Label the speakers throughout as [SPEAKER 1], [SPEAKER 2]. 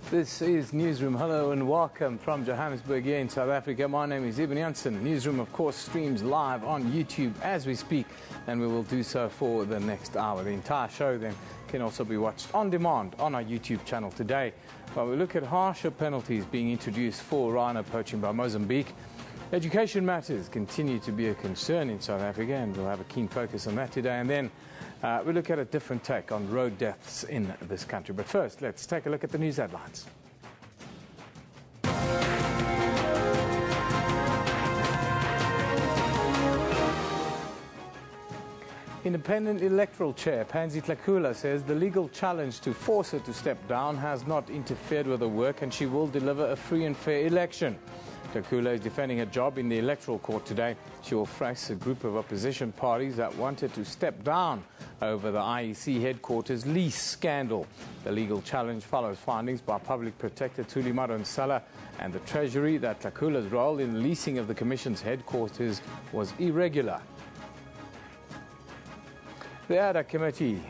[SPEAKER 1] This is Newsroom. Hello and welcome from Johannesburg here in South Africa. My name is Ibn Janssen. Newsroom, of course, streams live on YouTube as we speak, and we will do so for the next hour. The entire show then can also be watched on demand on our YouTube channel today. Well, we look at harsher penalties being introduced for rhino poaching by Mozambique. Education matters continue to be a concern in South Africa, and we'll have a keen focus on that today. And then we look at a different take on road deaths in this country. But first, let's take a look at the news headlines. Independent electoral chair Pansy Tlakula says the legal challenge to force her to step down has not interfered with her work, and she will deliver a free and fair election. Tlakula is defending her job in the electoral court today. She will face a group of opposition parties that wanted to step down over the IEC headquarters lease scandal. The legal challenge follows findings by Public Protector Thuli Madonsela and the Treasury that Tlakula's role in leasing of the Commission's headquarters was irregular. The ADA committee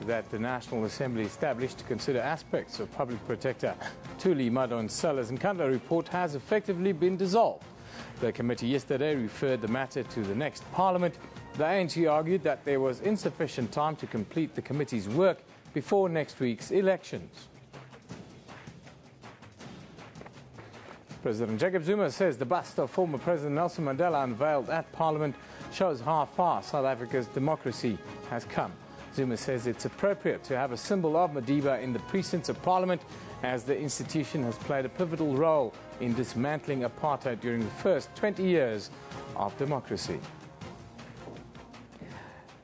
[SPEAKER 1] that the National Assembly established to consider aspects of Public Protector Thuli Madonsela's Nkandla report has effectively been dissolved. The committee yesterday referred the matter to the next Parliament. The ANC argued that there was insufficient time to complete the committee's work before next week's elections. President Jacob Zuma says the bust of former President Nelson Mandela unveiled at Parliament shows how far South Africa's democracy has come. Zuma says it's appropriate to have a symbol of Madiba in the precincts of Parliament, as the institution has played a pivotal role in dismantling apartheid during the first 20 years of democracy.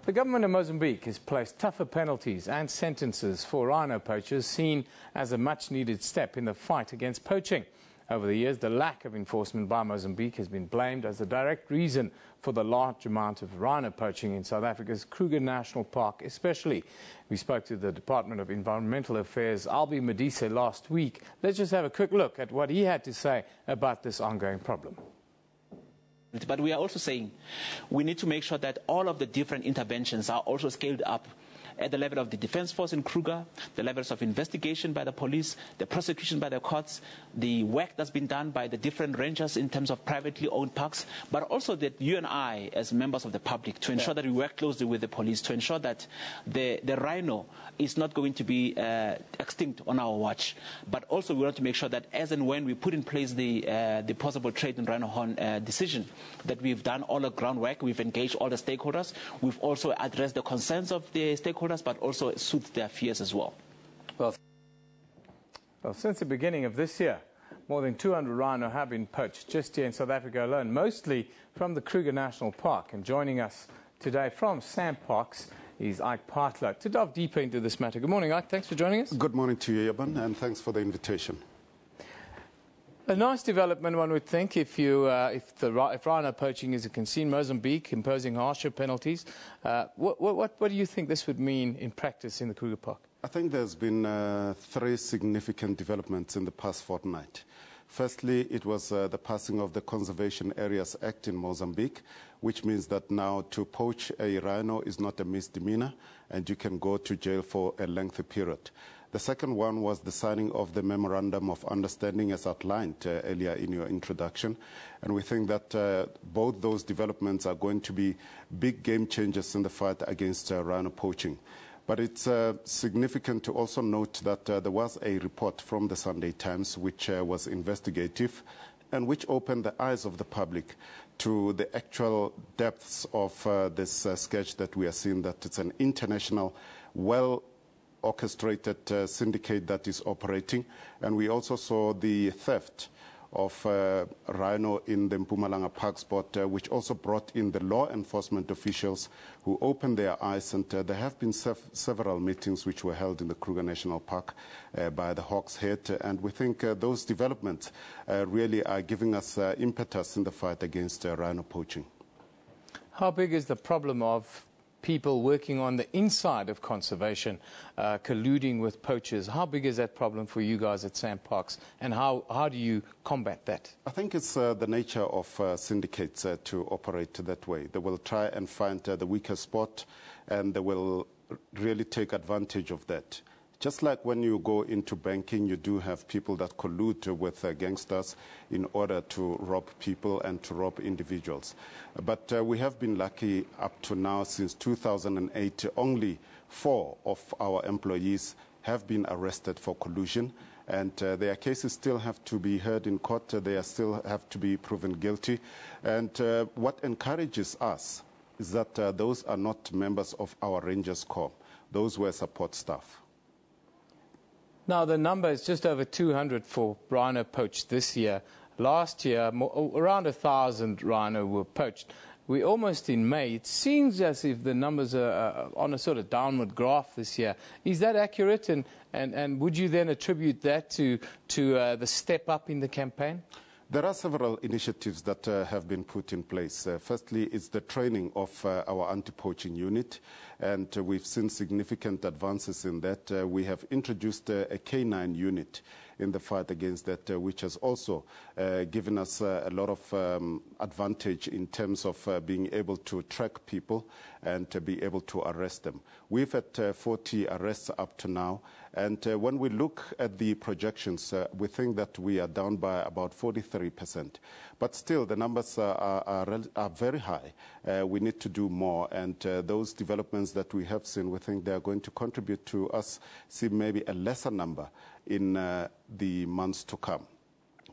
[SPEAKER 1] The government of Mozambique has placed tougher penalties and sentences for rhino poachers, seen as a much-needed step in the fight against poaching. Over the years, the lack of enforcement by Mozambique has been blamed as the direct reason for the large amount of rhino poaching in South Africa's Kruger National Park especially. We spoke to the Department of Environmental Affairs, Albi Medise, last week. Let's just have a quick look at what he had to say about this ongoing problem.
[SPEAKER 2] But we are also saying we need to make sure that all of the different interventions are also scaled up at the level of the Defence Force in Kruger, the levels of investigation by the police, the prosecution by the courts, the work that's been done by the different rangers in terms of privately owned parks, but also that you and I, as members of the public, to ensure that we work closely with the police, to ensure that the rhino is not going to be extinct on our watch. But also we want to make sure that as and when we put in place the possible trade in rhino horn decision, that we've done all the groundwork, we've engaged all the stakeholders, we've also addressed the concerns of the stakeholders, but also soothe their fears as well.
[SPEAKER 1] Well, since the beginning of this year, more than 200 rhino have been poached just here in South Africa alone, mostly from the Kruger National Park. And joining us today from SAMParks is Ike Partler to delve deeper into this matter. Good morning, Ike. Thanks for joining us.
[SPEAKER 3] Good morning to you, Ibn, and thanks for the invitation.
[SPEAKER 1] A nice development, one would think, if rhino poaching is a concern. Mozambique imposing harsher penalties. What do you think this would mean in practice in the Kruger Park?
[SPEAKER 3] I think there's been three significant developments in the past fortnight. Firstly, it was the passing of the Conservation Areas Act in Mozambique, which means that now to poach a rhino is not a misdemeanor, and you can go to jail for a lengthy period. The second one was the signing of the Memorandum of Understanding as outlined earlier in your introduction. And we think that both those developments are going to be big game changers in the fight against rhino poaching. But it's significant to also note that there was a report from the Sunday Times which was investigative and which opened the eyes of the public to the actual depths of this sketch that we are seeing, that it's an international, orchestrated syndicate that is operating. And we also saw the theft of rhino in the Mpumalanga Park spot, which also brought in the law enforcement officials who opened their eyes. And there have been several meetings which were held in the Kruger National Park by the Hawks Head. And we think those developments really are giving us impetus in the fight against rhino poaching.
[SPEAKER 1] How big is the problem of people working on the inside of conservation, colluding with poachers? How big is that problem for you guys at SAMParks, and how do you combat that?
[SPEAKER 3] I think it's the nature of syndicates to operate that way. They will try and find the weaker spot, and they will really take advantage of that Just like when you go into banking, you do have people that collude with gangsters in order to rob people and to rob individuals. But we have been lucky up to now. Since 2008, only 4 of our employees have been arrested for collusion, and their cases still have to be heard in court. They still have to be proven guilty. And what encourages us is that those are not members of our Rangers Corps. Those were support staff.
[SPEAKER 1] Now, the number is just over 200 for rhino poached this year. Last year, around 1,000 rhino were poached. We're almost in May. It seems as if the numbers are on a sort of downward graph this year. Is that accurate? And would you then attribute that to the step up in the campaign?
[SPEAKER 3] There are several initiatives that have been put in place. Firstly, it's the training of our anti-poaching unit, and we've seen significant advances in that. We have introduced a K9 unit in the fight against that, which has also given us a lot of advantage in terms of being able to track people and to be able to arrest them. We've had 40 arrests up to now, and when we look at the projections, we think that we are down by about 43%. But still, the numbers are very high. We need to do more, and those developments that we have seen, we think they are going to contribute to us see maybe a lesser number in the months to come.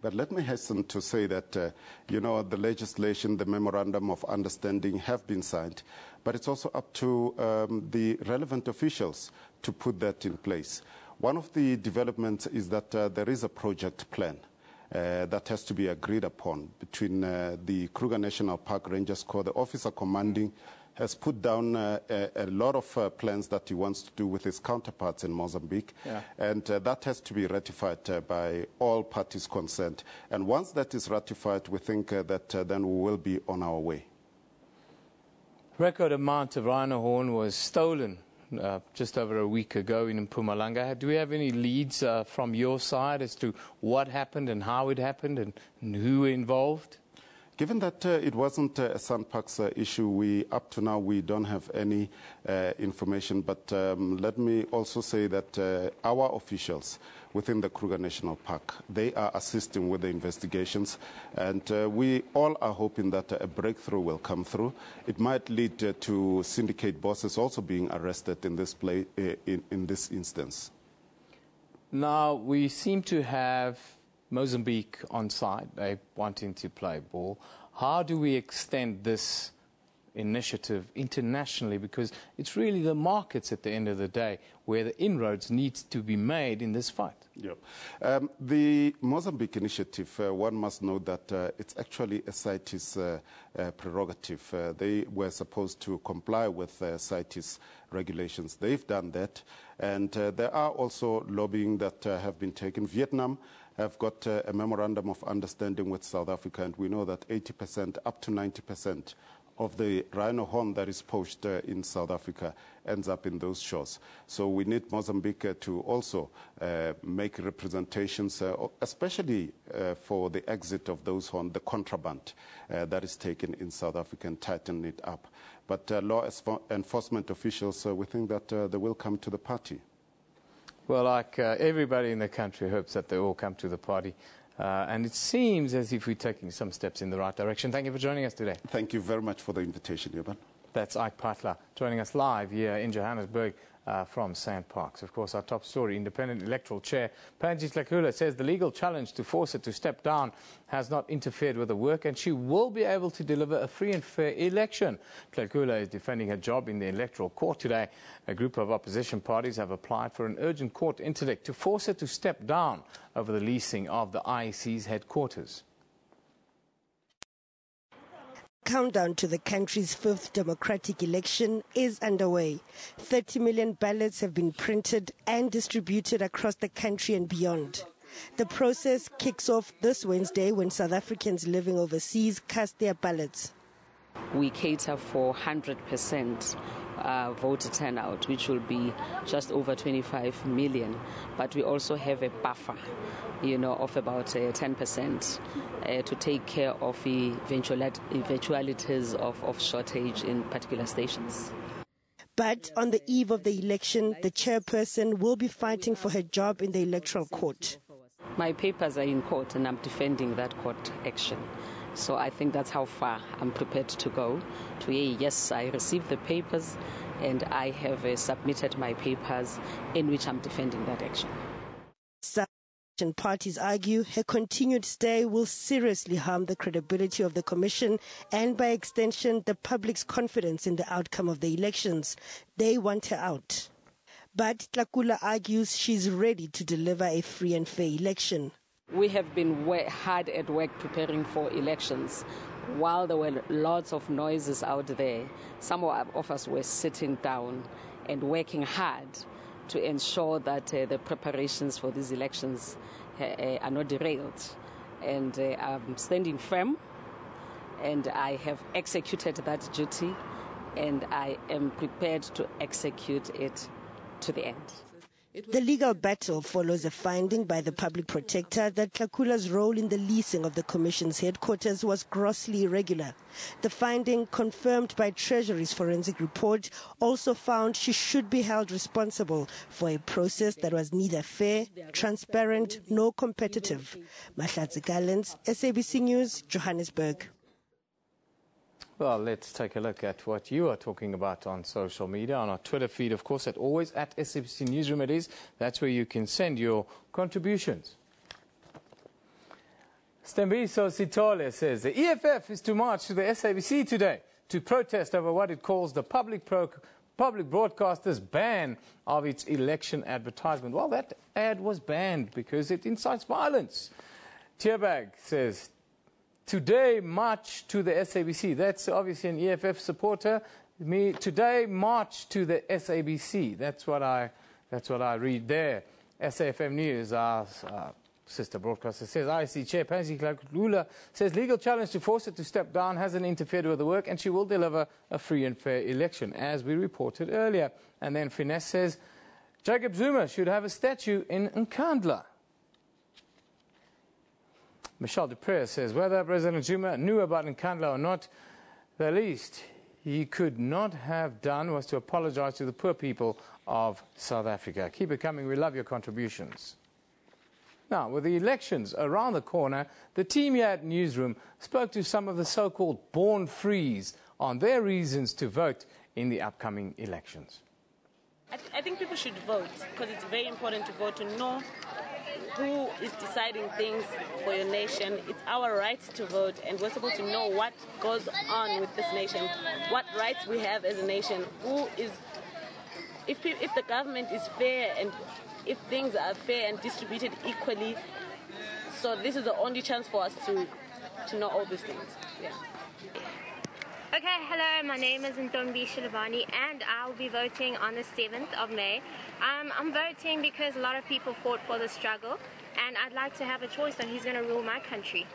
[SPEAKER 3] But let me hasten to say that, the legislation, the memorandum of understanding have been signed, but it's also up to the relevant officials to put that in place. One of the developments is that there is a project plan that has to be agreed upon between the Kruger National Park Rangers Corps. The officer commanding has put down a lot of plans that he wants to do with his counterparts in Mozambique, and that has to be ratified by all parties concerned. And once that is ratified, we think that then we will be on our way.
[SPEAKER 1] Record amount of rhino horn was stolen just over a week ago in Mpumalanga. Do we have any leads from your side as to what happened and how it happened and who involved?
[SPEAKER 3] Given that it wasn't a SANParks issue, up to now we don't have any information. But let me also say that our officials within the Kruger National Park, they are assisting with the investigations, and we all are hoping that a breakthrough will come through. It might lead to syndicate bosses also being arrested in this in this instance.
[SPEAKER 1] Now, we seem to have Mozambique on side, they wanting to play ball. How do we extend this initiative internationally? Because it's really the markets at the end of the day where the inroads needs to be made in this fight.
[SPEAKER 3] Yeah. The Mozambique initiative, one must know that it's actually a CITES prerogative. They were supposed to comply with CITES regulations. They've done that, and there are also lobbying that have been taken. Vietnam have got a memorandum of understanding with South Africa, and we know that 80% up to 90% of the rhino horn that is poached in South Africa ends up in those shores. So we need Mozambique to also make representations, especially for the exit of those horn, the contraband that is taken in South Africa, and tighten it up. But law enforcement officials, we think that they will come to the party.
[SPEAKER 1] Well, like everybody in the country hopes that they all come to the party. And it seems as if we're taking some steps in the right direction. Thank you for joining us today.
[SPEAKER 3] Thank you very much for the invitation, Joban.
[SPEAKER 1] That's Ike Patla joining us live here in Johannesburg from SANParks. Of course, our top story, Independent Electoral Chair Panji Tlakula says the legal challenge to force her to step down has not interfered with her work, and she will be able to deliver a free and fair election. Tlakula is defending her job in the electoral court today. A group of opposition parties have applied for an urgent court interdict to force her to step down over the leasing of the IEC's headquarters.
[SPEAKER 4] Countdown to the country's 5th democratic election is underway. 30 million ballots have been printed and distributed across the country and beyond. The process kicks off this Wednesday when South Africans living overseas cast their ballots.
[SPEAKER 5] We cater for 100% voter turnout, which will be just over 25 million. But we also have a buffer, of about 10% to take care of the eventualities of shortage in particular stations.
[SPEAKER 4] But on the eve of the election, the chairperson will be fighting for her job in the Electoral Court.
[SPEAKER 5] My papers are in court and I'm defending that court action. So I think that's how far I'm prepared to go. To yes, I received the papers and I have submitted my papers in which I'm defending that action.
[SPEAKER 4] Some parties argue her continued stay will seriously harm the credibility of the commission and by extension the public's confidence in the outcome of the elections. They want her out. But Tlakula argues she's ready to deliver a free and fair election.
[SPEAKER 5] We have been hard at work preparing for elections. While there were lots of noises out there, some of us were sitting down and working hard to ensure that the preparations for these elections are not derailed. And I'm standing firm, and I have executed that duty, and I am prepared to execute it to the end.
[SPEAKER 4] The legal battle follows a finding by the public protector that Tlakula's role in the leasing of the Commission's headquarters was grossly irregular. The finding, confirmed by Treasury's forensic report, also found she should be held responsible for a process that was neither fair, transparent, nor competitive. Mahlatsi Gallants, SABC News, Johannesburg.
[SPEAKER 1] Well, let's take a look at what you are talking about on social media, on our Twitter feed, of course, always at SABC Newsroom it is. That's where you can send your contributions. Stembiso Sitole says the EFF is to march to the SABC today to protest over what it calls the public broadcaster's ban of its election advertisement. Well, that ad was banned because it incites violence. Tearbag says, today, march to the SABC. That's obviously an EFF supporter. Today, march to the SABC. That's what I read there. SAFM News, our sister broadcaster, says, IC Chair Pansy Lula says legal challenge to force it to step down hasn't interfered with the work and she will deliver a free and fair election, as we reported earlier. And then Finesse says, Jacob Zuma should have a statue in Nkandla. Michelle Dupré says, whether President Zuma knew about Nkandla or not, the least he could not have done was to apologize to the poor people of South Africa. Keep it coming. We love your contributions. Now, with the elections around the corner, the team here at Newsroom spoke to some of the so-called born frees on their reasons to vote in the upcoming elections.
[SPEAKER 6] I think people should vote because it's very important to vote, to know who is deciding things for your nation. It's our right to vote, and we're supposed to know what goes on with this nation, what rights we have as a nation, if the government is fair and if things are fair and distributed equally. So this is the only chance for us to know all these things. Yeah.
[SPEAKER 7] Okay, hello, my name is Ntombi Shilavani and I'll be voting on the 7th of May. I'm voting because a lot of people fought for the struggle and I'd like to have a choice on who's going to rule my country.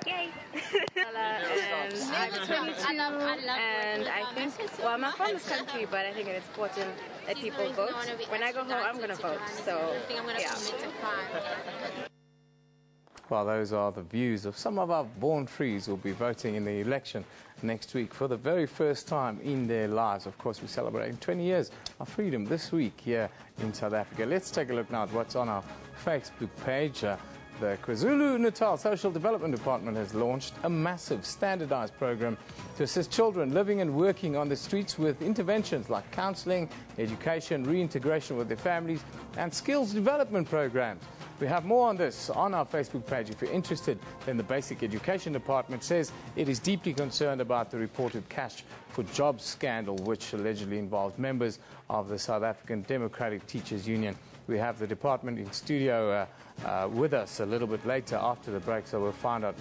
[SPEAKER 7] Yay! I'm 22 and I think, well, I'm not from this country, but I think it's important that people vote. When I go home, I'm going to vote, so yeah.
[SPEAKER 1] Well, those are the views of some of our born frees who will be voting in the election next week for the very first time in their lives. Of course, we're celebrating 20 years of freedom this week here in South Africa. Let's take a look now at what's on our Facebook page. The KwaZulu-Natal Social Development Department has launched a massive standardized program to assist children living and working on the streets with interventions like counseling, education, reintegration with their families, and skills development programs. We have more on this on our Facebook page if you're interested. Then the Basic Education Department says it is deeply concerned about the reported cash for jobs scandal, which allegedly involved members of the South African Democratic Teachers Union. We have the department in studio with us a little bit later after the break, so we'll find out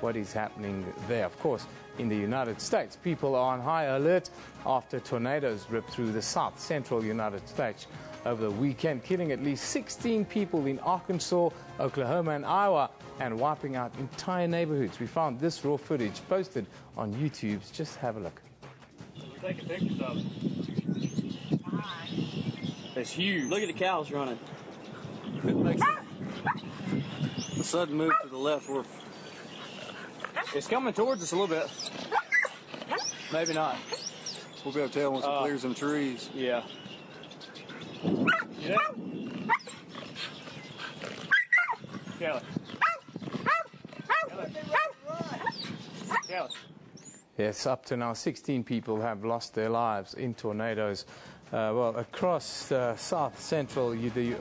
[SPEAKER 1] what is happening there. Of course, in the United States, people are on high alert after tornadoes ripped through the south-central United States over the weekend, killing at least 16 people in Arkansas, Oklahoma and Iowa, and wiping out entire neighborhoods. We found this raw footage posted on YouTube. Just have a look.
[SPEAKER 8] Taking pictures of it. It's huge. Look at the cows running. If it makes a sudden move to the left, it's coming towards us a little bit. Maybe not. We'll be able to tell once it clears some trees.
[SPEAKER 2] Yeah. Yeah.
[SPEAKER 1] Yes, up to now 16 people have lost their lives in tornadoes. Across the south central, the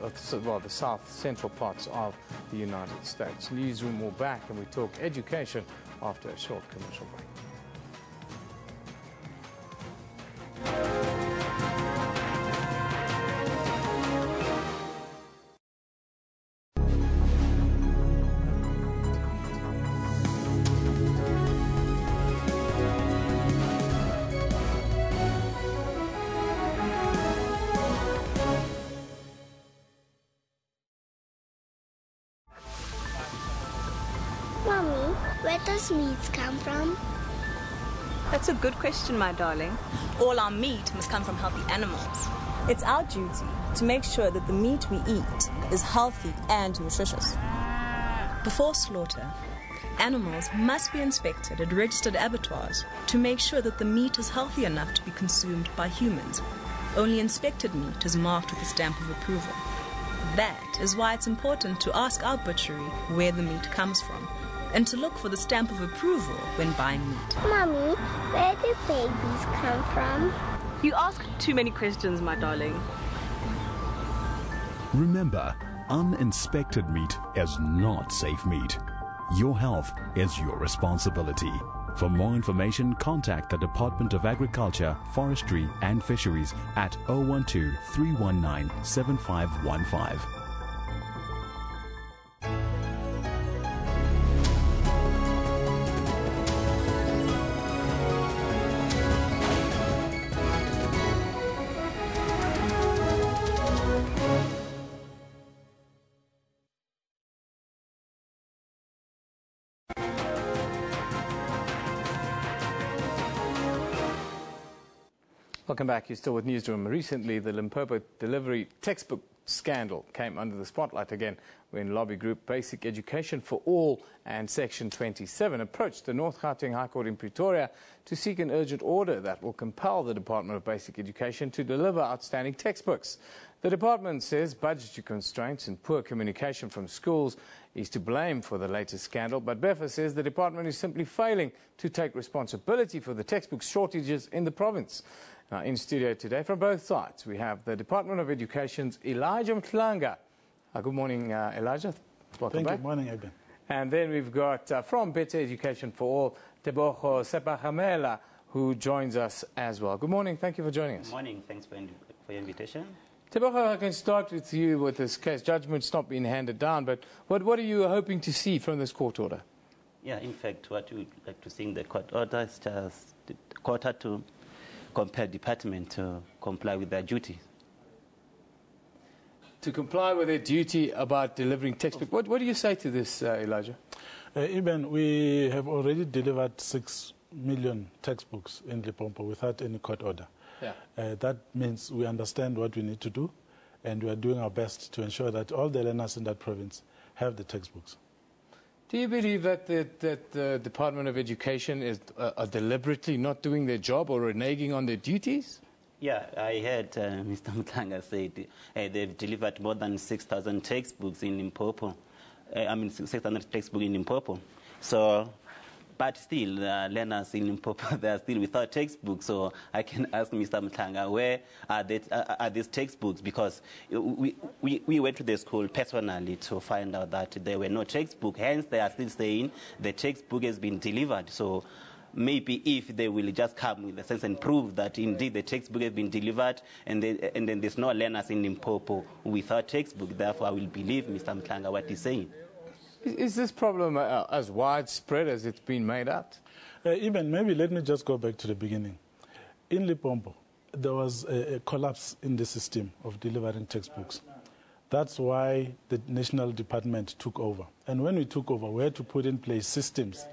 [SPEAKER 1] south central parts of the United States. Newsroom will back, and we talk education after a short commercial break.
[SPEAKER 9] Mommy, where does meat come from?
[SPEAKER 10] That's a good question, my darling. All our meat must come from healthy animals. It's our duty to make sure that the meat we eat is healthy and nutritious. Before slaughter, animals must be inspected at registered abattoirs to make sure that the meat is healthy enough to be consumed by humans. Only inspected meat is marked with a stamp of approval. That is why it's important to ask our butchery where the meat comes from, and to look for the stamp of approval when buying meat.
[SPEAKER 9] Mommy, where do babies come from?
[SPEAKER 10] You ask too many questions, my darling.
[SPEAKER 11] Remember, uninspected meat is not safe meat. Your health is your responsibility. For more information, contact the Department of Agriculture, Forestry and Fisheries at 012-319-7515.
[SPEAKER 1] Welcome back. You're still with Newsroom. Recently, the Limpopo delivery textbook scandal came under the spotlight again when lobby group Basic Education for All and Section 27 approached the North Gauteng High Court in Pretoria to seek an urgent order that will compel the Department of Basic Education to deliver outstanding textbooks. The department says budgetary constraints and poor communication from schools is to blame for the latest scandal, but BEFA says the department is simply failing to take responsibility for the textbook shortages in the province. Now, in studio today from both sides, we have the Department of Education's Elijah Mhlanga. Good morning, Elijah. Welcome back.
[SPEAKER 12] Good morning, Eben.
[SPEAKER 1] And then we've got from Better Education for All, Tebogo Sepahamela, who joins us as well. Good morning. Thank you for joining us.
[SPEAKER 13] Good morning. Thanks for your invitation.
[SPEAKER 1] Tebogo, I can start with you with this case. Judgment's not been handed down, but what are you hoping to see from this court order?
[SPEAKER 13] Yeah, in fact, what we would like to see in the court order is just the court had to compel department to comply with their duty.
[SPEAKER 1] To comply with their duty about delivering textbooks. What do you say to this, Elijah?
[SPEAKER 12] Eben, we have already delivered 6 million textbooks in Limpopo without any court order.
[SPEAKER 1] Yeah.
[SPEAKER 12] That means we understand what we need to do, and we are doing our best to ensure that all the learners in that province have the textbooks.
[SPEAKER 1] Do you believe that the Department of Education is deliberately not doing their job or reneging on their duties?
[SPEAKER 13] Yeah, I heard Mr. Mhlanga say they've delivered more than 6,000 textbooks in Limpopo. 600 textbooks in Limpopo. So, but still, learners in Limpopo, they are still without textbooks. So I can ask Mr. Mhlanga, where are these textbooks? Because we went to the school personally to find out that there were no textbooks. Hence, they are still saying the textbook has been delivered. So maybe if they will just come with a sense and prove that indeed the textbook has been delivered and then there's no learners in Limpopo without textbook, therefore I will believe Mr. Mhlanga what he's saying.
[SPEAKER 1] Is this problem as widespread as it's been made out?
[SPEAKER 12] Even maybe let me just go back to the beginning. In Limpopo, there was a collapse in the system of delivering textbooks. That's why the national department took over. And when we took over, we had to put in place systems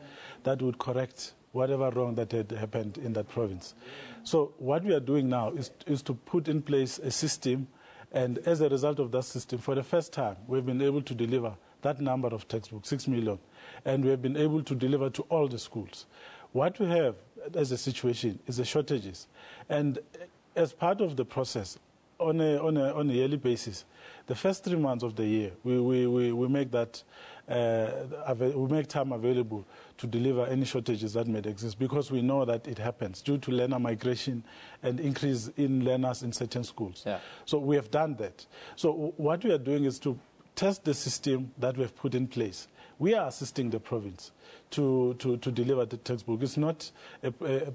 [SPEAKER 12] that would correct whatever wrong that had happened in that province. So what we are doing now is to put in place a system, and as a result of that system, for the first time, we've been able to deliver that number of textbooks, 6 million, and we have been able to deliver to all the schools. What we have as a situation is the shortages. And as part of the process, on a yearly basis, the first 3 months of the year, we make that we make time available to deliver any shortages that may exist, because we know that it happens due to learner migration and increase in learners in certain schools. Yeah. So we have done that. So what we are doing is to test the system that we have put in place. We are assisting the province to deliver the textbook. It's not a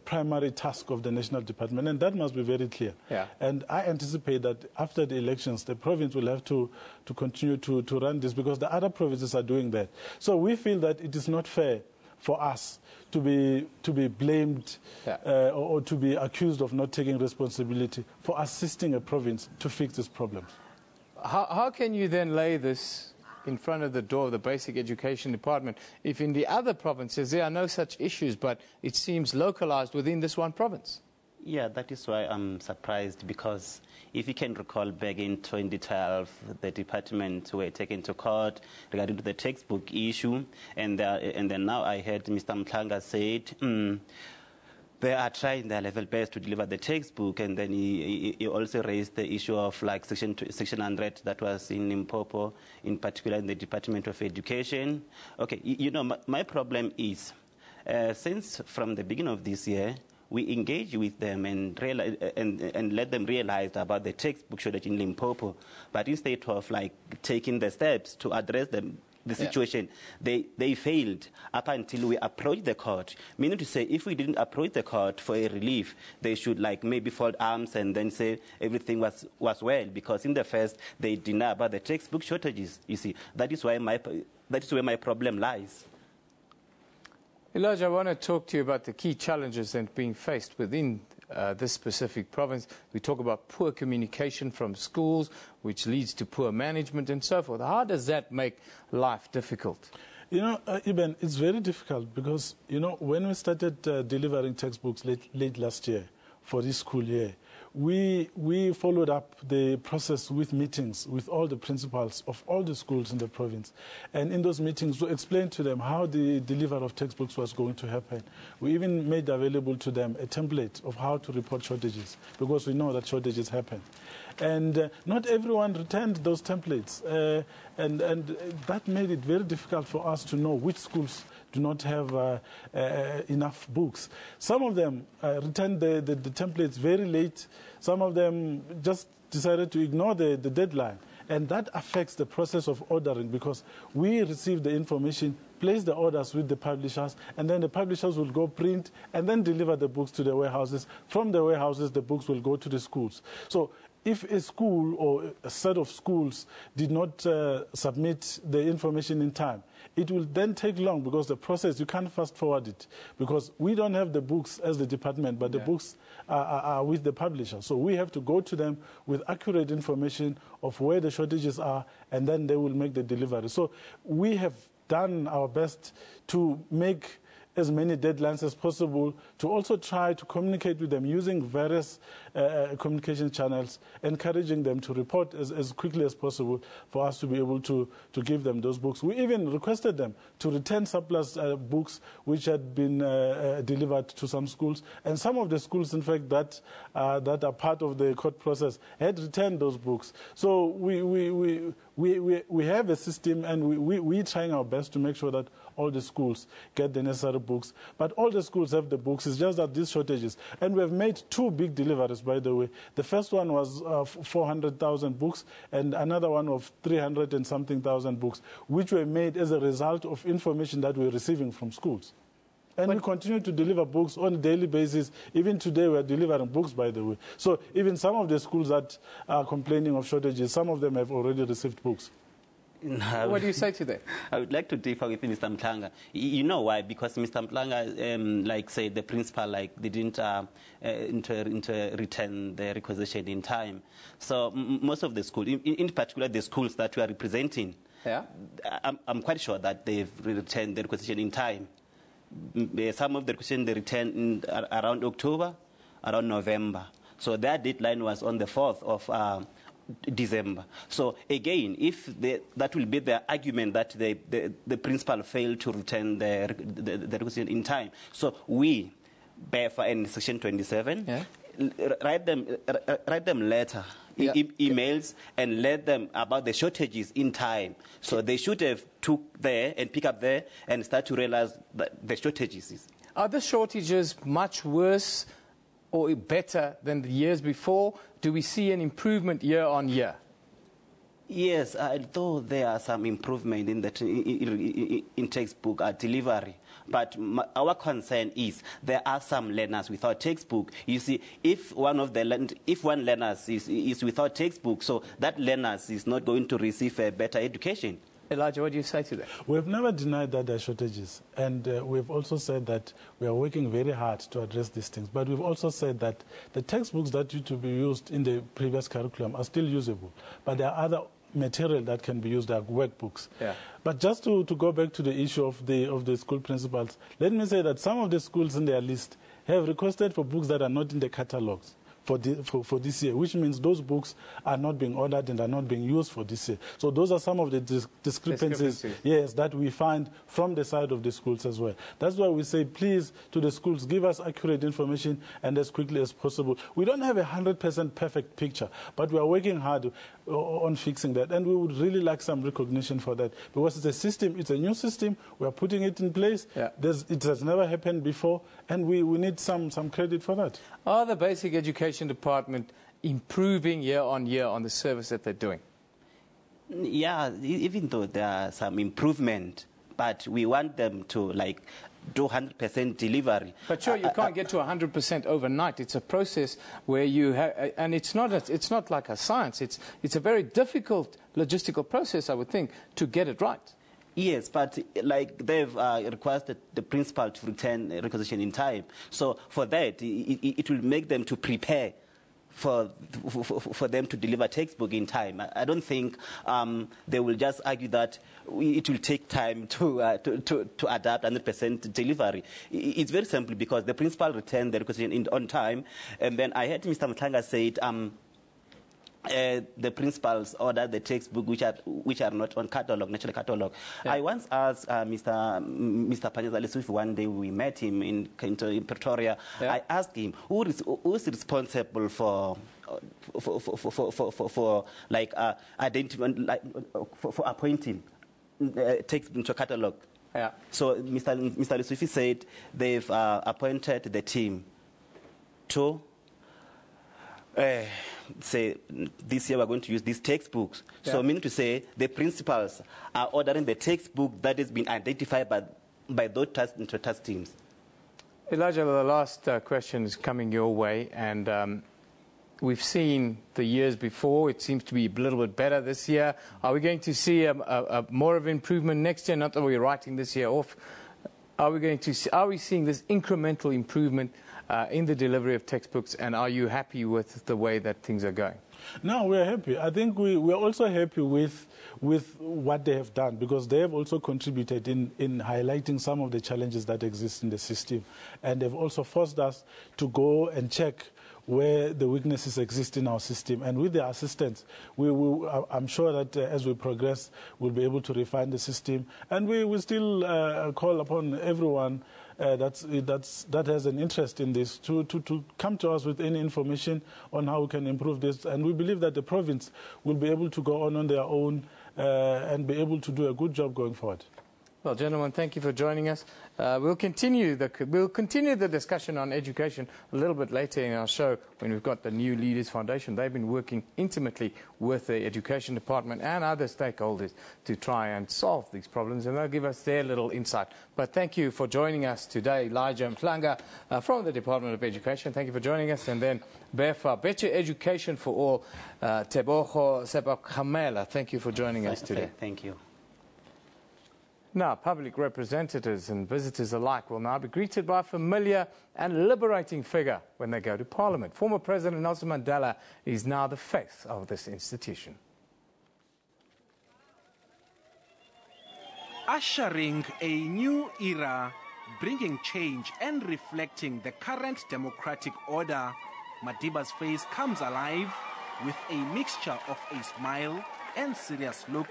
[SPEAKER 12] primary task of the national department, and that must be very clear. Yeah. And I anticipate that after the elections, the province will have to continue to run this, because the other provinces are doing that. So we feel that it is not fair for us to be blamed or to be accused of not taking responsibility for assisting a province to fix this problem.
[SPEAKER 1] How can you then lay this in front of the door of the Basic Education Department if in the other provinces there are no such issues, but it seems localized within this one province?
[SPEAKER 13] Yeah, that is why I'm surprised, because if you can recall back in 2012, the department were taken to court regarding to the textbook issue, and then now I heard Mr. Mtlanga said, they are trying their level best to deliver the textbook, and then he also raised the issue of like Section 100 that was in Limpopo, in particular in the Department of Education. Okay, you know, my problem is, since from the beginning of this year, we engage with them and let them realize about the textbook shortage in Limpopo, but instead of like taking the steps to address them, the situation, they failed up until we approached the court. Meaning to say, if we didn't approach the court for a relief, they should like maybe fold arms and then say everything was well, because in the first they deny about the textbook shortages. You see, that is where my problem lies.
[SPEAKER 1] Elijah, I want to talk to you about the key challenges that are being faced within this specific province. We talk about poor communication from schools, which leads to poor management and so forth. How does that make life difficult?
[SPEAKER 12] You know, Eben, it's very difficult because, you know, when we started delivering textbooks late last year for this school year, we followed up the process with meetings with all the principals of all the schools in the province. And in those meetings, we explained to them how the delivery of textbooks was going to happen. We even made available to them a template of how to report shortages, because we know that shortages happen. And not everyone returned those templates. And that made it very difficult for us to know which schools do not have enough books. Some of them returned the templates very late. Some of them just decided to ignore the deadline. And that affects the process of ordering, because we receive the information, place the orders with the publishers, and then the publishers will go print and then deliver the books to the warehouses. From the warehouses, the books will go to the schools. So if a school or a set of schools did not submit the information in time, it will then take long, because the process, you can't fast forward it, because we don't have the books as the department, but the books are with the publisher. So we have to go to them with accurate information of where the shortages are, and then they will make the delivery. So we have done our best to make as many deadlines as possible, to also try to communicate with them using various communication channels, encouraging them to report as quickly as possible for us to be able to give them those books. We even requested them to return surplus books which had been delivered to some schools. And some of the schools, in fact, that are part of the court process had returned those books. So we have a system, and we're trying our best to make sure that all the schools get the necessary books. But all the schools have the books. It's just that these shortages. And we have made 2 big deliveries, by the way. The first one was 400,000 books, and another one of 300 and something thousand books, which were made as a result of information that we're receiving from schools. And we continue to deliver books on a daily basis. Even today, we're delivering books, by the way. So even some of the schools that are complaining of shortages, some of them have already received books.
[SPEAKER 1] What do you say to that?
[SPEAKER 13] I would like to differ with Mr. Mtlanga. You know why? Because Mr. Mtlanga, like say, the principal they didn't return the requisition in time. So most of the schools, in particular the schools that we are representing, I'm quite sure that they've returned the requisition in time. Some of the requisition they returned around October, around November. So their deadline was on the 4th of December. So again, if that will be the argument that the principal failed to return the requisition in time. So we BEFA and Section 27.
[SPEAKER 1] Yeah.
[SPEAKER 13] Write them letter, emails, and let them about the shortages in time. So they should have took there and pick up there and start to realize that the shortages.
[SPEAKER 1] Are the shortages much worse or better than the years before? Do we see an improvement year on year?
[SPEAKER 13] Yes, although there are some improvement in the in textbook delivery, but our concern is there are some learners without textbook. You see, if one learner is without textbook, so that learner is not going to receive a better education.
[SPEAKER 1] Elijah, what do you say to that?
[SPEAKER 12] We've never denied that there are shortages, and we've also said that we are working very hard to address these things. But we've also said that the textbooks that used to be used in the previous curriculum are still usable, but there are other material that can be used, like workbooks.
[SPEAKER 1] Yeah.
[SPEAKER 12] But just to go back to the issue of the school principals, let me say that some of the schools in their list have requested for books that are not in the catalogs for this year, which means those books are not being ordered and are not being used for this year. So those are some of the discrepancies, yes, that we find from the side of the schools as well. That's why we say, please, to the schools, give us accurate information and as quickly as possible. We don't have a 100% perfect picture, but we are working hard on fixing that, and we would really like some recognition for that, because it's a system, it's a new system, we are putting it in place. Yeah. It has never happened before, and we need some credit for that.
[SPEAKER 1] Are the basic education department improving year on year on the service that they're doing?
[SPEAKER 13] Yeah, even though there are some improvement, but we want them to do 100% delivery.
[SPEAKER 1] But sure, you can't get to 100% overnight. It's a process where you have, and it's not like a science. It's a very difficult logistical process, I would think, to get it right.
[SPEAKER 13] Yes, but they've requested the principal to return requisition in time. So for that, it will make them to prepare for them to deliver textbook in time. I don't think they will just argue that it will take time to adapt 100% delivery. It's very simple because the principal returned the requisition on time, and then I heard Mr. Mtlanga say the principals order the textbook which are not on catalog, national catalog. Yeah. I once asked Mr. Panyazalisuf one day we met him in Pretoria. Yeah. I asked him who is responsible for appointing textbook into a catalog. Yeah. So Mr. Lessufi said they've appointed the team to say this year we're going to use these textbooks. Yeah. So meaning to say the principals are ordering the textbook that has been identified by those task teams.
[SPEAKER 1] Elijah, the last question is coming your way, and we've seen the years before. It seems to be a little bit better this year. Are we going to see a more of improvement next year? Not that we're writing this year off. Are we seeing this incremental improvement in the delivery of textbooks, and are you happy with the way that things are going?
[SPEAKER 12] No, we're happy. I think we're also happy with what they have done, because they have also contributed in highlighting some of the challenges that exist in the system, and they've also forced us to go and check where the weaknesses exist in our system. And with their assistance, I'm sure that as we progress, we'll be able to refine the system. And we will still call upon everyone that has an interest in this to come to us with any information on how we can improve this. And we believe that the province will be able to go on their own and be able to do a good job going forward.
[SPEAKER 1] Well, gentlemen, thank you for joining us. We'll continue the discussion on education a little bit later in our show when we've got the New Leaders Foundation. They've been working intimately with the education department and other stakeholders to try and solve these problems, and they'll give us their little insight. But thank you for joining us today, Elijah Mtlanga from the Department of Education. Thank you for joining us. And then BEFA, Better Education for All, Tebogo Sebakhamela. Thank you for joining us today.
[SPEAKER 13] Thank you.
[SPEAKER 1] Now, public representatives and visitors alike will now be greeted by a familiar and liberating figure when they go to Parliament. Former President Nelson Mandela is now the face of this institution.
[SPEAKER 14] Ushering a new era, bringing change and reflecting the current democratic order, Madiba's face comes alive with a mixture of a smile and serious look.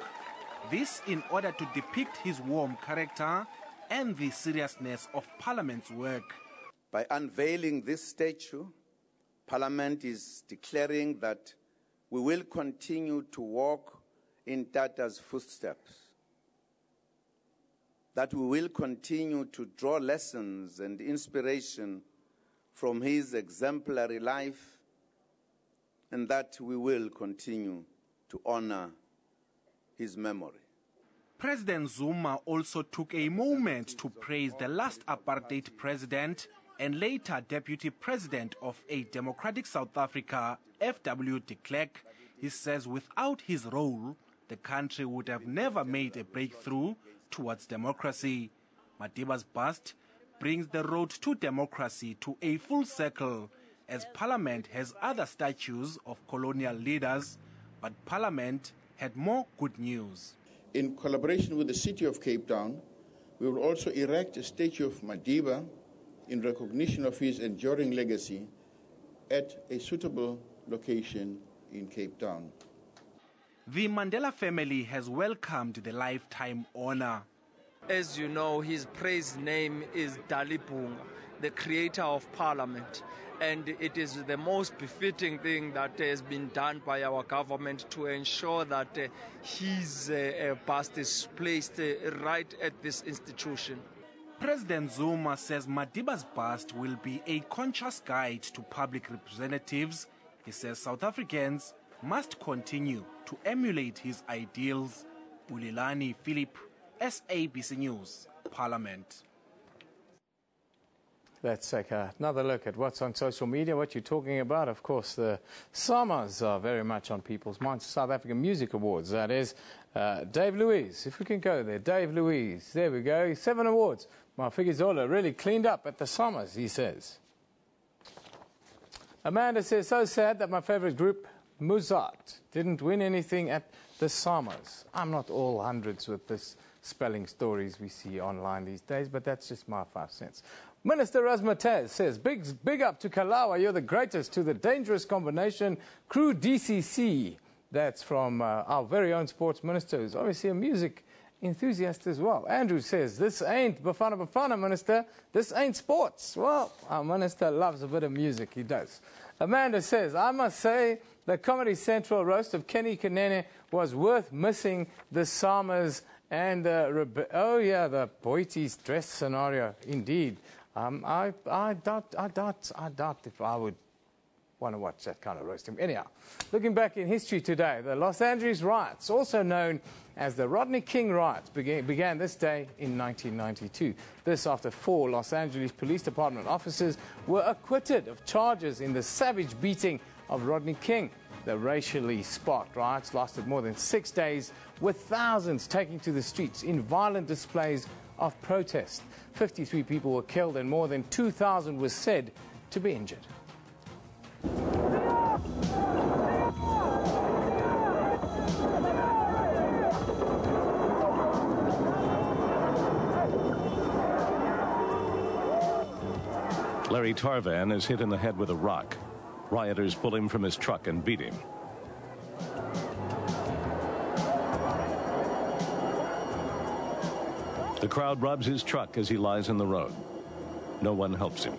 [SPEAKER 14] This in order to depict his warm character and the seriousness of Parliament's work.
[SPEAKER 15] By unveiling this statue, Parliament is declaring that we will continue to walk in Tata's footsteps, that we will continue to draw lessons and inspiration from his exemplary life, and that we will continue to honor his memory.
[SPEAKER 14] President Zuma also took a moment to praise the last apartheid president and later deputy president of a democratic South Africa, F.W. de Klerk. He says without his role, the country would have never made a breakthrough towards democracy. Madiba's bust brings the road to democracy to a full circle, as Parliament has other statues of colonial leaders, but Parliament had more good news.
[SPEAKER 16] In collaboration with the City of Cape Town, we will also erect a statue of Madiba in recognition of his enduring legacy at a suitable location in Cape Town.
[SPEAKER 14] The Mandela family has welcomed the lifetime honor.
[SPEAKER 17] As you know, his praise name is Dalibunga, the creator of Parliament. And it is the most befitting thing that has been done by our government to ensure that his bust is placed right at this institution.
[SPEAKER 14] President Zuma says Madiba's bust will be a conscious guide to public representatives. He says South Africans must continue to emulate his ideals. Bulelani Philip, SABC News, Parliament.
[SPEAKER 1] Let's take another look at what's on social media, what you're talking about. Of course, the SAMAs are very much on people's minds. South African Music Awards, that is. Dave Louise, if we can go there. Dave Louise, there we go. 7 awards. Mafikizola really cleaned up at the SAMAs, he says. Amanda says, so sad that my favorite group, Mozart, didn't win anything at the SAMAs. I'm not all hundreds with this spelling stories we see online these days, but that's just my 5 cents. Minister Razmataz says, big up to Kalawa, you're the greatest, to the dangerous combination, crew DCC. That's from our very own sports minister, who's obviously a music enthusiast as well. Andrew says, this ain't Bafana, Minister, this ain't sports. Well, our minister loves a bit of music, he does. Amanda says, I must say, the Comedy Central roast of Kenny Kanene was worth missing the SAMAs and the Boities dress scenario, indeed. I doubt if I would want to watch that kind of roasting. Anyhow, looking back in history today, the Los Angeles riots, also known as the Rodney King riots, began this day in 1992. This after 4 Los Angeles Police Department officers were acquitted of charges in the savage beating of Rodney King. The racially sparked riots lasted more than 6 days, with thousands taking to the streets in violent displays of protest. 53 people were killed and more than 2,000 were said to be injured.
[SPEAKER 18] Larry Tarvan is hit in the head with a rock. Rioters pull him from his truck and beat him. The crowd robs his truck as he lies in the road. No one helps him.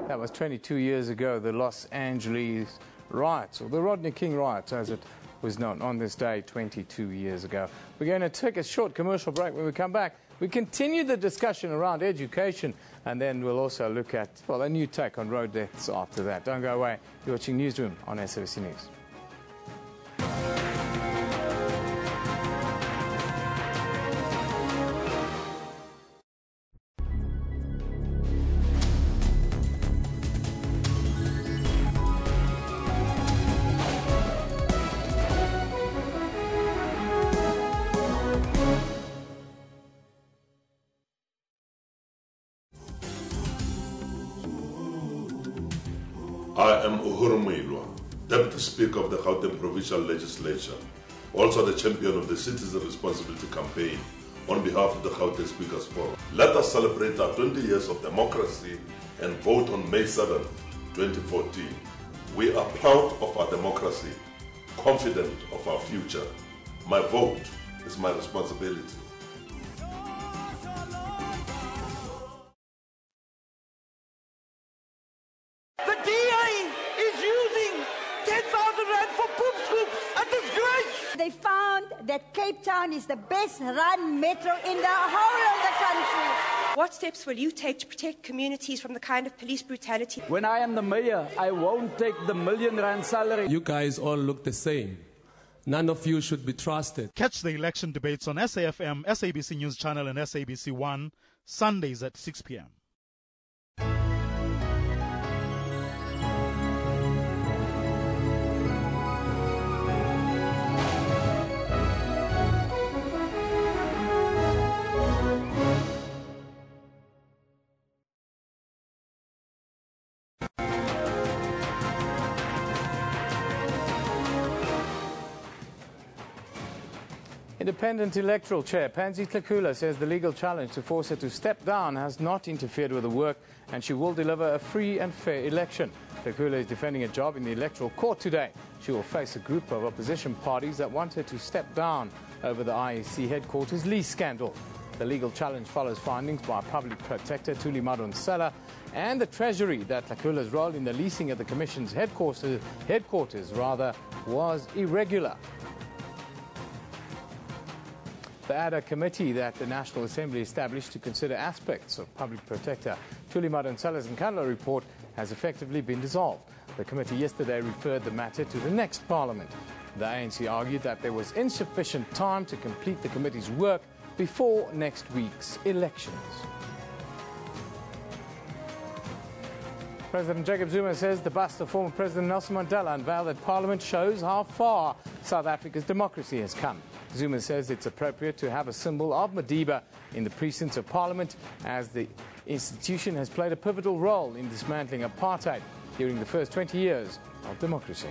[SPEAKER 1] That was 22 years ago, the Los Angeles riots, or the Rodney King riots, as it was known, on this day 22 years ago. We're going to take a short commercial break. When we come back, we continue the discussion around education, and then we'll also look at, well, a new take on road deaths after that. Don't go away. You're watching Newsroom on SABC News.
[SPEAKER 19] I am Uhuru Muilwa, Deputy Speaker of the Gauteng Provincial Legislature, also the champion of the Citizen Responsibility Campaign on behalf of the Gauteng Speakers Forum. Let us celebrate our 20 years of democracy and vote on May 7, 2014. We are proud of our democracy confident of our future. My vote is my responsibility.
[SPEAKER 20] The DA is using 10,000 rand for poop scoops. A disgrace!
[SPEAKER 21] They found that Cape Town is the best run metro in the whole of the country.
[SPEAKER 22] What steps will you take to protect communities from the kind of police brutality?
[SPEAKER 23] When I am the mayor, I won't take the R1 million salary.
[SPEAKER 24] You guys all look the same. None of you should be trusted.
[SPEAKER 25] Catch the election debates on SAFM, SABC News Channel and SABC One, Sundays at 6 p.m.
[SPEAKER 1] Independent electoral chair Pansy Tlakula says the legal challenge to force her to step down has not interfered with the work and she will deliver a free and fair election. Tlakula is defending a job in the electoral court today. She will face a group of opposition parties that want her to step down over the IEC headquarters lease scandal. The legal challenge follows findings by Public Protector Thuli Madonsela and the Treasury that Tlakula's role in the leasing of the Commission's headquarters was irregular. The ADA committee that the National Assembly established to consider aspects of Public Protector Thuli Madonsela's Nkandla report has effectively been dissolved. The committee yesterday referred the matter to the next Parliament. The ANC argued that there was insufficient time to complete the committee's work before next week's elections. President Jacob Zuma says the bust of former President Nelson Mandela unveiled at Parliament shows how far South Africa's democracy has come. Zuma says it's appropriate to have a symbol of Madiba in the precincts of Parliament as the institution has played a pivotal role in dismantling apartheid during the first 20 years of democracy.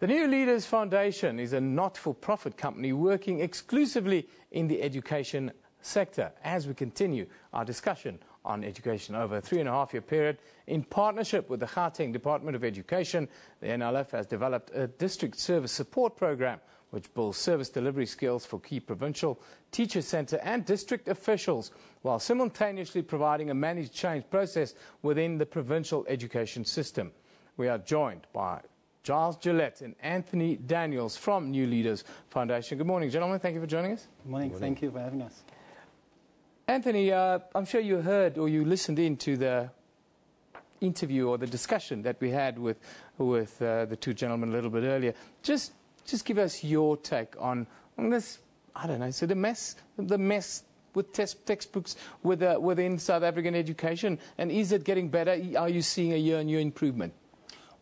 [SPEAKER 1] The New Leaders Foundation is a not-for-profit company working exclusively in the education sector. As we continue our discussion on education over a 3.5-year period, in partnership with the Gauteng Department of Education, the NLF has developed a district service support program which builds service delivery skills for key provincial, teacher centre and district officials, while simultaneously providing a managed change process within the provincial education system. We are joined by Giles Gillette and Anthony Daniels from New Leaders Foundation. Good morning, gentlemen. Thank you for joining us.
[SPEAKER 26] Good morning. Thank you for having us.
[SPEAKER 1] Anthony, I'm sure you heard or you listened into the interview or the discussion that we had with the two gentlemen a little bit earlier. Just give us your take on this, I don't know, so the mess with textbooks within South African education, and is it getting better? Are you seeing a year-on-year improvement?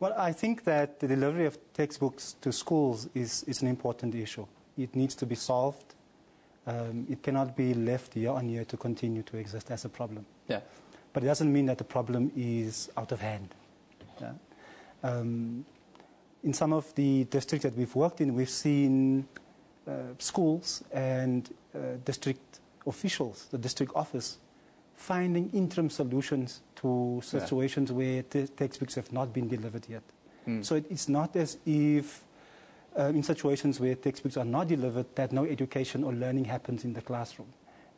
[SPEAKER 26] Well, I think that the delivery of textbooks to schools is an important issue. It needs to be solved. It cannot be left year on year to continue to exist as a problem.
[SPEAKER 1] Yeah.
[SPEAKER 26] But it doesn't mean that the problem is out of hand. Yeah. In some of the districts that we've worked in, we've seen schools and district officials, the district office, finding interim solutions to situations where textbooks have not been delivered yet. So it's not as if in situations where textbooks are not delivered, that no education or learning happens in the classroom.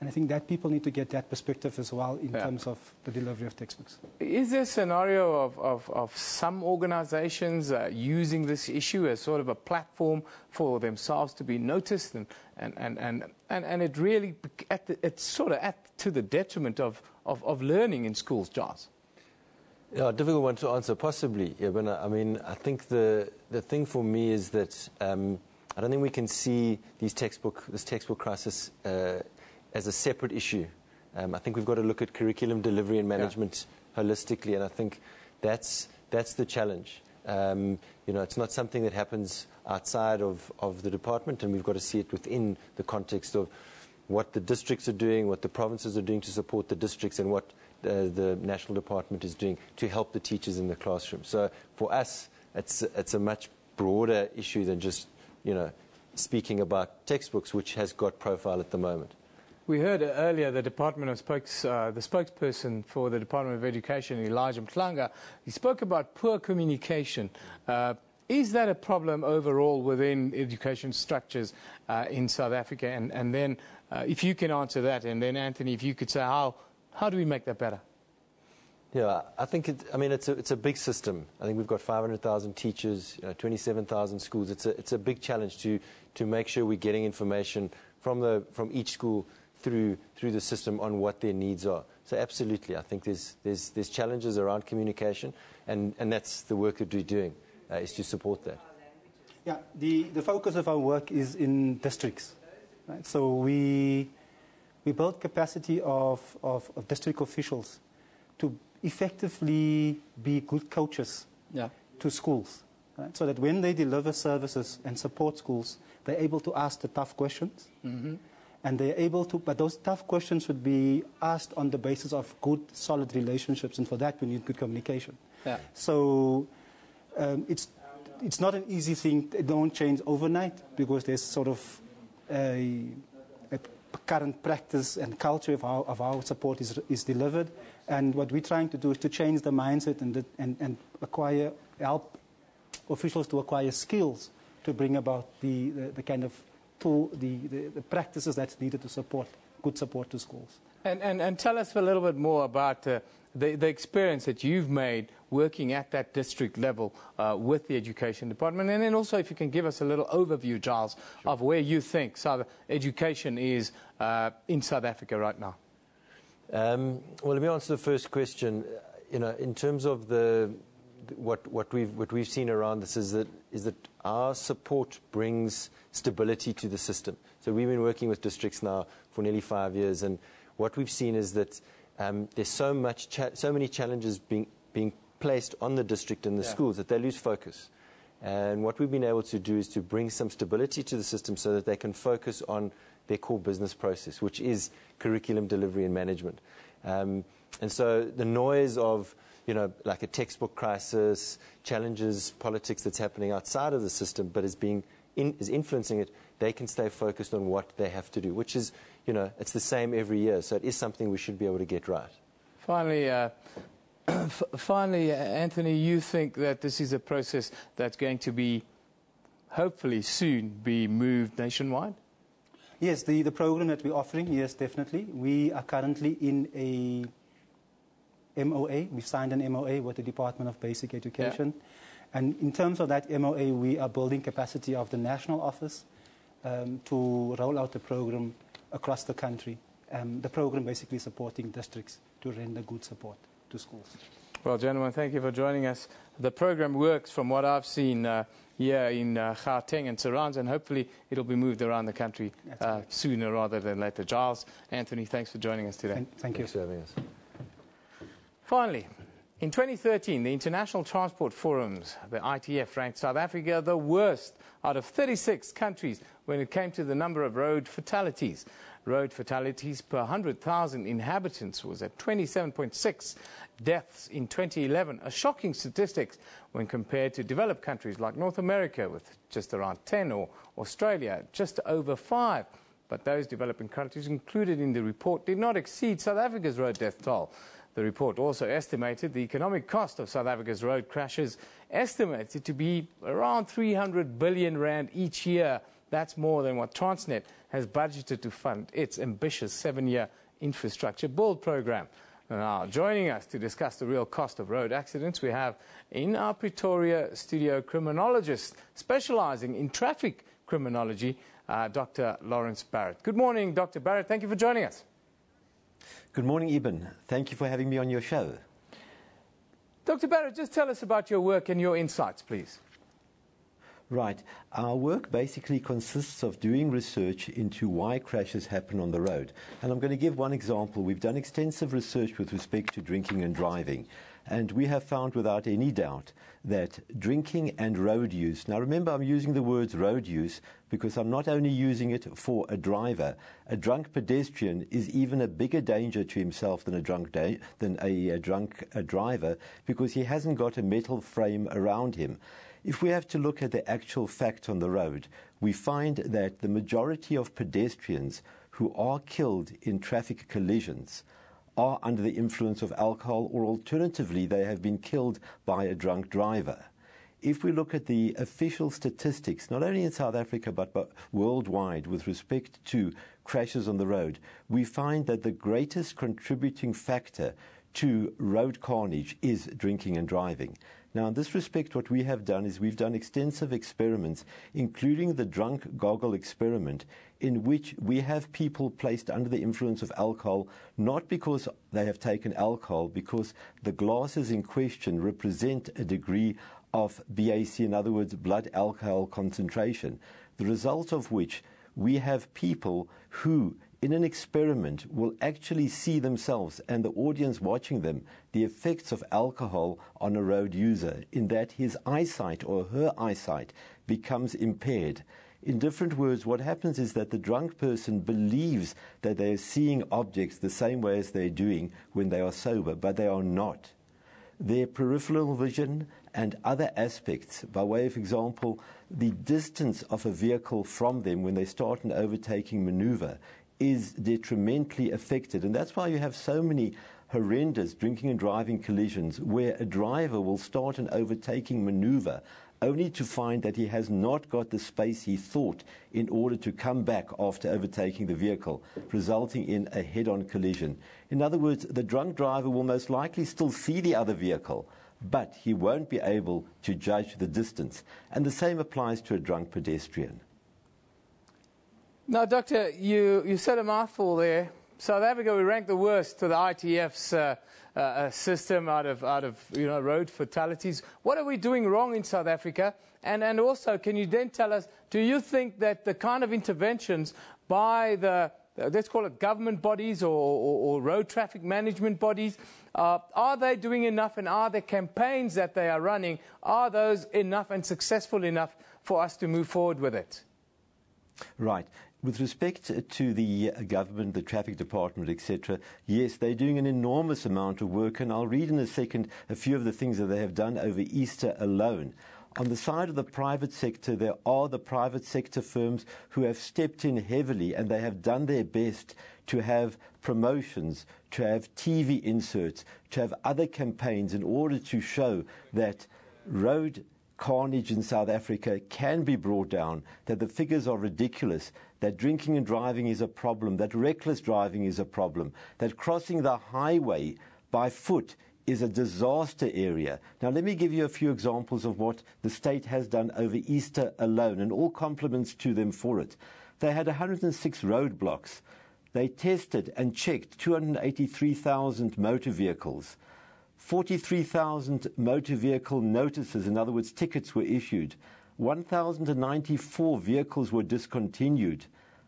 [SPEAKER 26] And I think that people need to get that perspective as well in terms of the delivery of textbooks.
[SPEAKER 1] Is there a scenario of some organizations using this issue as sort of a platform for themselves to be noticed, and it really, it's sort of to the detriment of learning in schools, Giles?
[SPEAKER 27] Yeah, difficult one to answer, possibly. Yeah, but I mean, I think the thing for me is that I don't think we can see this textbook crisis as a separate issue. I think we've got to look at curriculum delivery and management holistically, and I think that's the challenge. It's not something that happens outside of the department, and we've got to see it within the context of what the districts are doing, what the provinces are doing to support the districts, and what the national department is doing to help the teachers in the classroom. So for us, it's a much broader issue than just speaking about textbooks, which has got profile at the moment.
[SPEAKER 1] We heard earlier the spokesperson for the Department of Education, Elijah Mhlanga, he spoke about poor communication. Is that a problem overall within education structures in South Africa? And then if you can answer that, and then Anthony, if you could say how do we make that better?
[SPEAKER 27] Yeah, I think it's a big system. I think we've got 500,000 teachers, 27,000 schools. It's a big challenge to make sure we're getting information from each school through the system on what their needs are. So absolutely, I think there's challenges around communication, and that's the work that we're doing, is to support that.
[SPEAKER 26] Yeah, the focus of our work is in districts. Right? So we build capacity of district officials to effectively be good coaches to schools, right? So that when they deliver services and support schools, they're able to ask the tough questions. Mm-hmm. And they're able to, but those tough questions would be asked on the basis of good, solid relationships, and for that we need good communication. Yeah. So it's not an easy thing. It don't change overnight, because there's sort of a current practice and culture of how support is delivered. And what we're trying to do is to change the mindset and help officials to acquire skills to bring about the kind of tool, the practices that's needed to support good support to schools.
[SPEAKER 1] And tell us a little bit more about the experience that you've made working at that district level with the Education Department. And then also, if you can give us a little overview, Giles, of where you think education is in South Africa right now.
[SPEAKER 27] Well, let me answer the first question. In terms of what we've seen around this is that our support brings stability to the system. So we've been working with districts now for nearly 5 years, and what we've seen is that there's so many challenges being placed on the district and the schools that they lose focus. And what we've been able to do is to bring some stability to the system so that they can focus on their core business process, which is curriculum delivery and management. And so the noise of like a textbook crisis, challenges, politics that's happening outside of the system, but is influencing it, they can stay focused on what they have to do, which is, it's the same every year. So it is something we should be able to get right.
[SPEAKER 1] Finally, Anthony, you think that this is a process that's going to be, hopefully soon, be moved nationwide?
[SPEAKER 26] Yes, the program that we're offering, yes, definitely. We are currently in a MOA. We've signed an MOA with the Department of Basic Education. Yeah. And in terms of that MOA, we are building capacity of the national office to roll out the program across the country. The program basically supporting districts to render good support to schools.
[SPEAKER 1] Well, gentlemen, thank you for joining us. The program works from what I've seen here in Gauteng and surrounds, and hopefully it'll be moved around the country sooner rather than later. Giles, Anthony, thanks for joining us today.
[SPEAKER 26] Thank you.
[SPEAKER 27] Thanks for having us.
[SPEAKER 1] Finally, in 2013, the International Transport Forums, the ITF, ranked South Africa the worst out of 36 countries when it came to the number of road fatalities. Road fatalities per 100,000 inhabitants was at 27.6 deaths in 2011, a shocking statistic when compared to developed countries like North America with just around 10 or Australia just over 5. But those developing countries included in the report did not exceed South Africa's road death toll. The report also estimated the economic cost of South Africa's road crashes, estimated to be around 300 billion rand each year. That's more than what Transnet has budgeted to fund its ambitious 7-year infrastructure build program. Now, joining us to discuss the real cost of road accidents, we have in our Pretoria studio criminologist specializing in traffic criminology, Dr. Lawrence Barrett. Good morning, Dr. Barrett. Thank you for joining us.
[SPEAKER 2] Good morning, Eben. Thank you for having me on your show.
[SPEAKER 1] Dr. Barrett, just tell us about your work and your insights, please.
[SPEAKER 2] Right. Our work basically consists of doing research into why crashes happen on the road. And I'm going to give one example. We've done extensive research with respect to drinking and driving. And we have found without any doubt that drinking and road use, now remember I'm using the words road use because I'm not only using it for a driver. A drunk pedestrian is even a bigger danger to himself than a drunk driver because he hasn't got a metal frame around him. If we have to look at the actual facts on the road, we find that the majority of pedestrians who are killed in traffic collisions are under the influence of alcohol, or alternatively, they have been killed by a drunk driver. If we look at the official statistics, not only in South Africa but worldwide with respect to crashes on the road, we find that the greatest contributing factor to road carnage is drinking and driving. Now, in this respect, what we have done is we've done extensive experiments, including the drunk goggle experiment, in which we have people placed under the influence of alcohol, not because they have taken alcohol, because the glasses in question represent a degree of BAC, in other words, blood alcohol concentration, the result of which we have people who, in an experiment, will actually see themselves and the audience watching them the effects of alcohol on a road user, in that his eyesight or her eyesight becomes impaired. In different words, what happens is that the drunk person believes that they are seeing objects the same way as they're doing when they are sober, but they are not. Their peripheral vision and other aspects, by way of example, the distance of a vehicle from them when they start an overtaking maneuver, is detrimentally affected. And that's why you have so many horrendous drinking and driving collisions where a driver will start an overtaking maneuver only to find that he has not got the space he thought in order to come back after overtaking the vehicle, resulting in a head-on collision. In other words, the drunk driver will most likely still see the other vehicle, but he won't be able to judge the distance. And the same applies to a drunk pedestrian.
[SPEAKER 1] Now, Doctor, you said a mouthful there. South Africa, we rank the worst to the ITF's system out of road fatalities. What are we doing wrong in South Africa? And also, can you then tell us, do you think that the kind of interventions by the, let's call it government bodies or road traffic management bodies, are they doing enough, and are the campaigns that they are running, are those enough and successful enough for us to move forward with it?
[SPEAKER 2] Right. With respect to the government, the traffic department, etc., yes, they're doing an enormous amount of work, and I'll read in a second a few of the things that they have done over Easter alone. On the side of the private sector, there are the private sector firms who have stepped in heavily, and they have done their best to have promotions, to have TV inserts, to have other campaigns in order to show that road carnage in South Africa can be brought down, that the figures are ridiculous, that drinking and driving is a problem, that reckless driving is a problem, that crossing the highway by foot is a disaster area. Now, let me give you a few examples of what the state has done over Easter alone, and all compliments to them for it. They had 106 roadblocks. They tested and checked 283,000 motor vehicles. 43,000 motor vehicle notices, in other words, tickets, were issued. 1,094 vehicles were discontinued.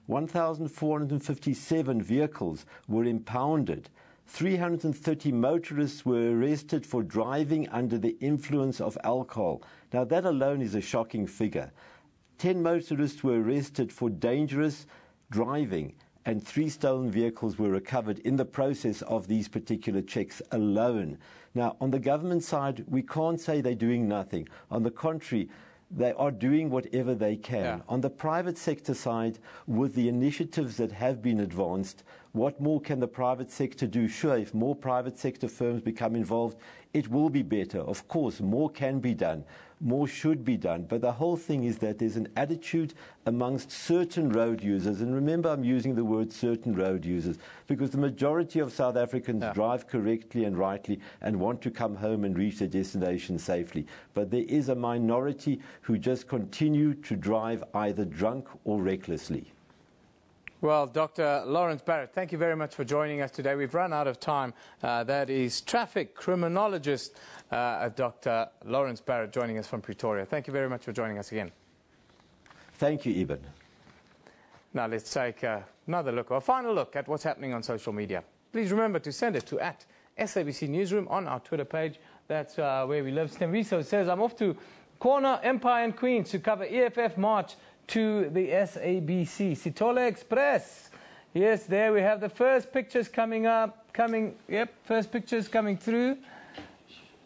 [SPEAKER 2] 1,457 vehicles were impounded. 330 motorists were arrested for driving under the influence of alcohol. Now, that alone is a shocking figure. 10 motorists were arrested for dangerous driving, and 3 stolen vehicles were recovered in the process of these particular checks alone. Now, on the government side, we can't say they're doing nothing. On the contrary, they are doing whatever they can. Yeah. On the private sector side, with the initiatives that have been advanced, what more can the private sector do? Sure, if more private sector firms become involved, it will be better. Of course, more can be done. More should be done. But the whole thing is that there's an attitude amongst certain road users, and remember I'm using the word certain road users, because the majority of South Africans drive correctly and rightly and want to come home and reach their destination safely. But there is a minority who just continue to drive either drunk or recklessly.
[SPEAKER 1] Well, Dr. Lawrence Barrett, thank you very much for joining us today. We've run out of time. That is traffic criminologist Dr. Lawrence Barrett joining us from Pretoria. Thank you very much for joining us again.
[SPEAKER 2] Thank you, Eben.
[SPEAKER 1] Now let's take another look, or a final look at what's happening on social media. Please remember to send it to @SABC Newsroom on our Twitter page. That's where we live. Stemviso says, I'm off to Corner, Empire and Queens to cover EFF March to the SABC. Sitole Express. Yes, there we have the first pictures coming up. First pictures coming through.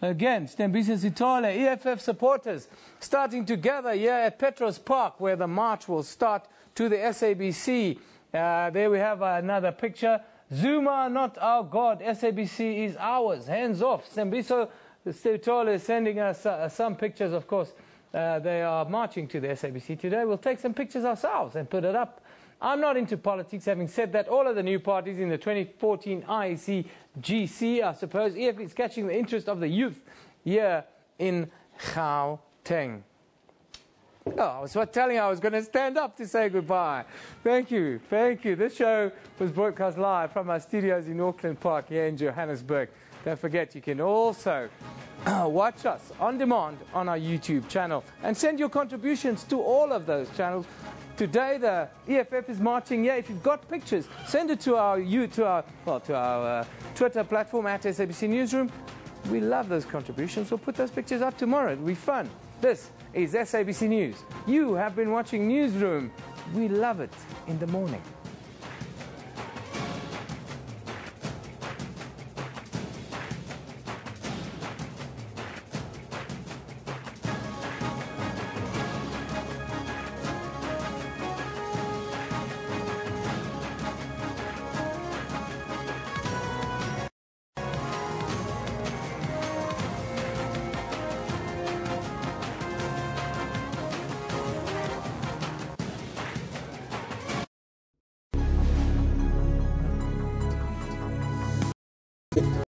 [SPEAKER 1] Again, Stembisa Sitole, EFF supporters starting to gather here at Petros Park, where the march will start to the SABC. There we have another picture. Zuma, not our God. SABC is ours. Hands off. Sembiso Stutole is sending us some pictures, of course. They are marching to the SABC today. We'll take some pictures ourselves and put it up. I'm not into politics. Having said that, all of the new parties in the 2014 IEC GC, I suppose, EF is catching the interest of the youth here in Gauteng. Oh, I was telling you I was going to stand up to say goodbye. Thank you. Thank you. This show was broadcast live from our studios in Auckland Park here in Johannesburg. Don't forget, you can also watch us on demand on our YouTube channel and send your contributions to all of those channels. Today, the EFF is marching here. If you've got pictures, send it to our Twitter platform at SABC Newsroom. We love those contributions. We'll put those pictures up tomorrow. It'll be fun. This is SABC News. You have been watching Newsroom. We love it in the morning.